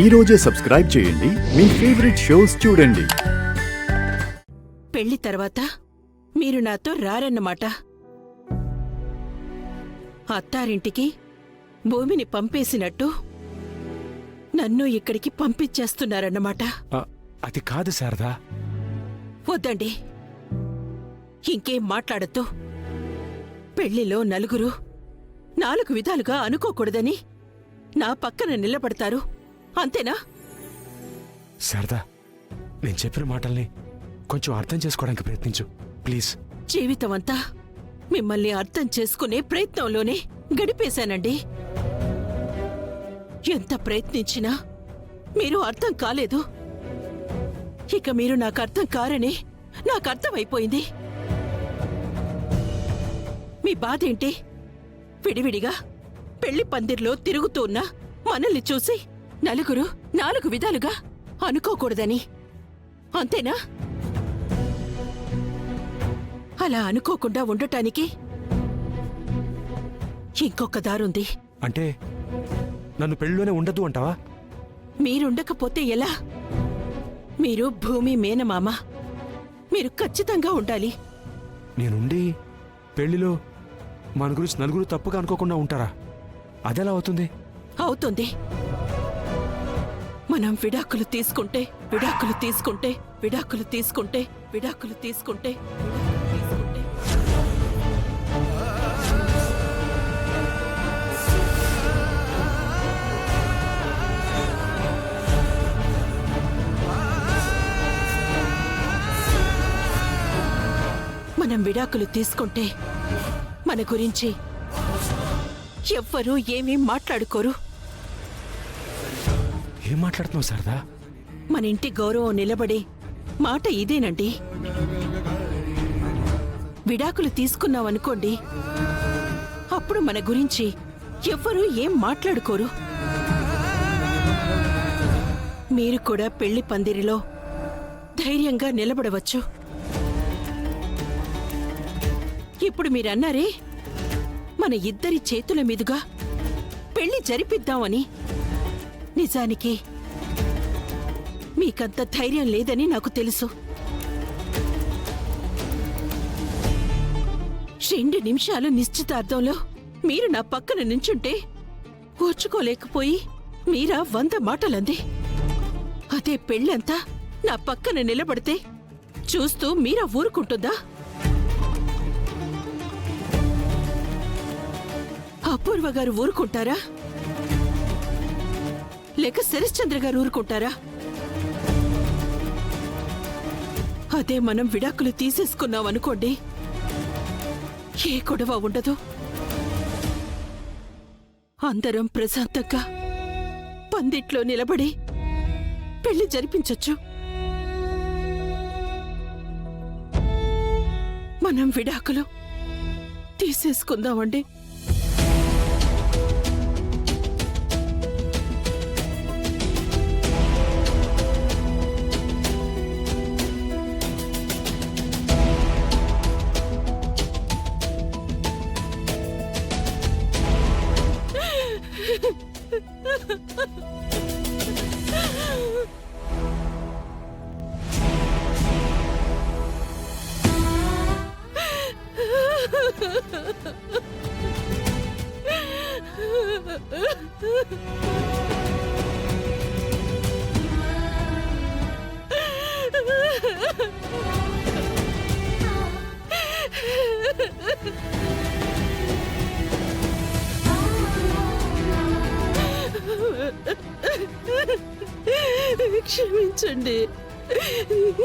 ఈ రోజే సబ్స్క్రైబ్ చేయండి, మీ ఫేవరెట్ షోస్ చూడండి. పెళ్లి తర్వాత మీరు నాతో రారన్నమాట. అత్తారింటికి భూమిని పంపేసినట్టు నన్ను ఇక్కడికి పంపించేస్తున్నారన్నమాట. అది కాదు శారదా. వద్దండి, ఇంకేం మాట్లాడద్దు. పెళ్లిలో నలుగురు 4 విధాలుగా అనుకోకూడదని నా పక్కన నిలబడతారు, అంతేనా? శారదా, నేను చెప్పిన మాటల్ని కొంచెం అర్థం చేసుకోవడానికి ప్రయత్నించు ప్లీజ్. జీవితమంతా మిమ్మల్ని అర్థం చేసుకునే ప్రయత్నంలోనే గడిపేశానండి. ఎంత ప్రయత్నించినా మీరు అర్థం కాలేదు. ఇక మీరు నాకు అర్థం కారని నాకు అర్థమైపోయింది. మీ బాధేంటి? విడివిడిగా పెళ్లి పందిర్లో తిరుగుతూన్న మనల్ని చూసి నలుగురు 4 విధాలుగా అనుకోకూడదని, అంతేనా? అలా అనుకోకుండా ఉండటానికి ఇంకొక దారుంది. అంటే నన్ను పెళ్ళిలోనే ఉండదు అంటావా? మీరుండకపోతే ఎలా? మీరు భూమి మేనమామ, మీరు ఖచ్చితంగా ఉండాలి. నేనుండి పెళ్లిలో మన గురించి నలుగురు తప్పుగా అనుకోకుండా ఉంటారా? అదెలా అవుతుంది? అవుతుంది. మనం విడాకులు తీసుకుంటే విడాకులు తీసుకుంటే విడాకులు తీసుకుంటే విడాకులు తీసుకుంటే మనం విడాకులు తీసుకుంటే మన గురించి ఎవ్వరూ ఏమీ మాట్లాడుకోరు. ఏం మాట్లాడుతున్నావు శారదా? మన ఇంటి గౌరవం నిలబడే మాట ఇదేనండి. విడాకులు తీసుకున్నామనుకోండి, అప్పుడు మన గురించి ఎవ్వరూ ఏం మాట్లాడుకోరు. మీరు కూడా పెళ్లి పందిరిలో ధైర్యంగా నిలబడవచ్చు. ఇప్పుడు మీరన్నారే మన ఇద్దరి చేతుల మీదుగా పెళ్లి జరిపిద్దామని. నిజానికి మీకంత ధైర్యం లేదని నాకు తెలుసు. 2 నిమిషాలు నిశ్చితార్థంలో మీరు నా పక్కన నించుంటే ఓర్చుకోలేకపోయి మీరా 100 మాటలంది. అదే పెళ్ళంతా నా పక్కన నిలబడితే చూస్తూ మీరా ఊరుకుంటుందా? అపూర్వ గారు ఊరుకుంటారా? లేక శరశ్చంద్ర గారు ఊరుకుంటారా? అదే మనం విడాకులు తీసేసుకున్నాం అనుకోండి, ఏ గొడవ ఉండదు. అందరం ప్రశాంతంగా పందిట్లో నిలబడి పెళ్లి జరిపించొచ్చు. మనం విడాకులు తీసేసుకుందామండి. క్షమించండి,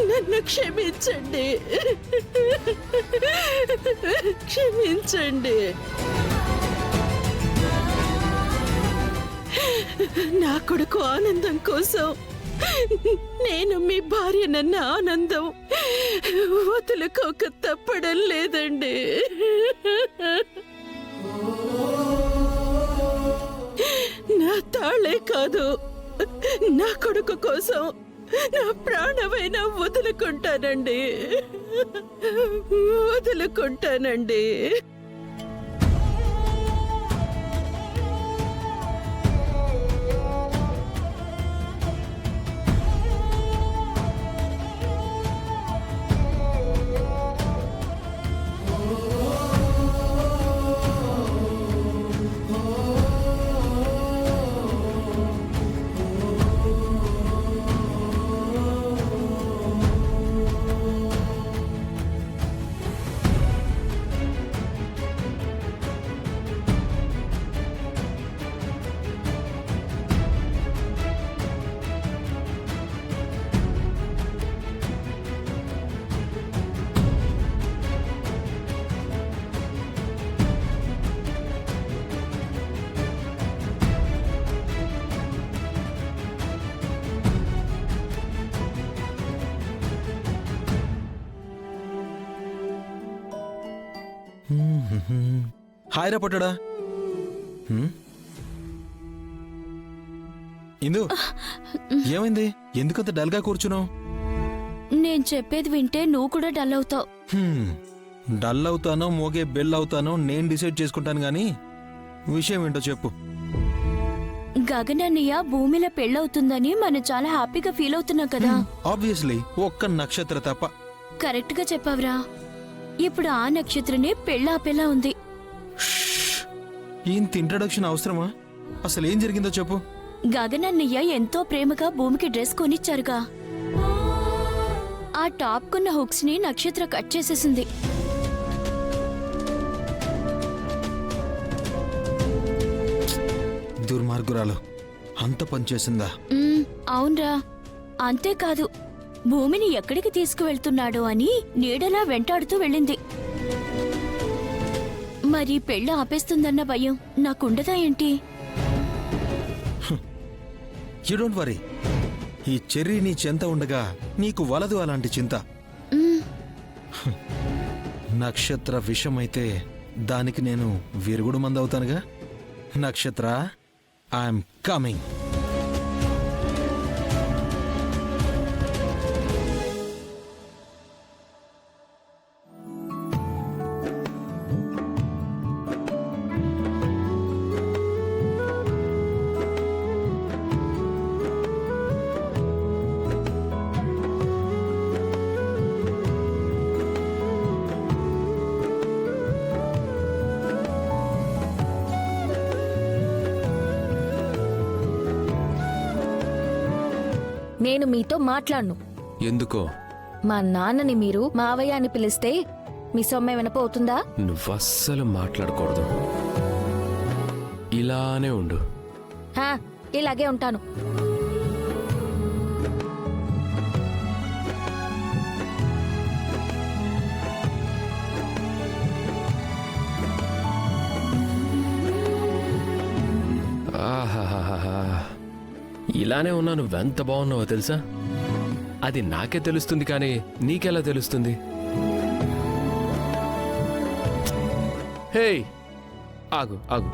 నన్ను క్షమించండి, క్షమించండి. నా కొడుకు ఆనందం కోసం నేను మీ భార్యనన్న ఆనందం వదులుకోక తప్పడం లేదండి. నా తాళే కాదు, నా కొడుకు కోసం నా ప్రాణమైనా వదులుకుంటానండి, వదులుకుంటానండి. హాయ్ రా పట్టడా. ఇందు ఏమైంది? ఎందుకంత డల్గా కూర్చున్నావు? నేను చెప్పేది వింటే నువ్వు కూడా డల్ అవుతావు. డల్ అవుతానో మోగే బెల్ అవుతానో నేను డిసైడ్ చేసుకుంటాను గానీ విషయం ఏంటో చెప్పు. గగన్ అన్నయ్య భూమిలో పెళ్ళవుతుందని మనం చాలా హ్యాపీగా ఫీల్ అవుతున్నాం కదా. ఆబ్వియస్లీ ఒక్క నక్షత్ర తప్ప. కరెక్ట్ గా చెప్పావురా. ఇప్పుడు ఆ నక్షత్రనే పెళ్ళాపేలా ఉంది. ఇంత ఇంట్రడక్షన్ అవసరమా? అసలు ఏం జరిగిందో చెప్పు. గగన్ అన్నయ్య ఎంతో ప్రేమగా భూమికి డ్రెస్ కొనిచ్చారుగా. ఆ టాప్ కున్న హుక్స్ ని నక్షత్ర కట్ చేసేసింది. దుర్మార్గురాలు అంత పనిచేసిందా? అవునరా. అంతేకాదు, భూమిని ఎక్కడికి తీసుకువెళ్తున్నాడో అని నీడలా వెంటాడుతూ వెళ్ళింది. మరి పెళ్ళ ఆపేస్తుందన్న భయం నాకుండదా ఏంటి? You don't worry. ఈ చెర్రీ నీ చెంత ఉండగా నీకు వలదు అలాంటి చింత. నక్షత్ర విషమైతే దానికి నేను విరుగుడు మందవుతానుగా. నక్షత్ర, ఐఎమ్ కమింగ్. నేను మీతో మాట్లాడను. ఎందుకో? మా నాన్నని మీరు మావయ్య అని పిలిస్తే మీ సొమ్మేమైనా పోతుందా? నువ్వస్సలు మాట్లాడకూడదు. ఇలానే ఉండు. హా, ఇలాగే ఉంటాను. ఆహాహాహా, ఇలానే ఉన్నా నువ్వెంత బాగున్నావో తెలుసా? అది నాకే తెలుస్తుంది కానీ నీకెలా తెలుస్తుంది? హే, ఆగు ఆగు.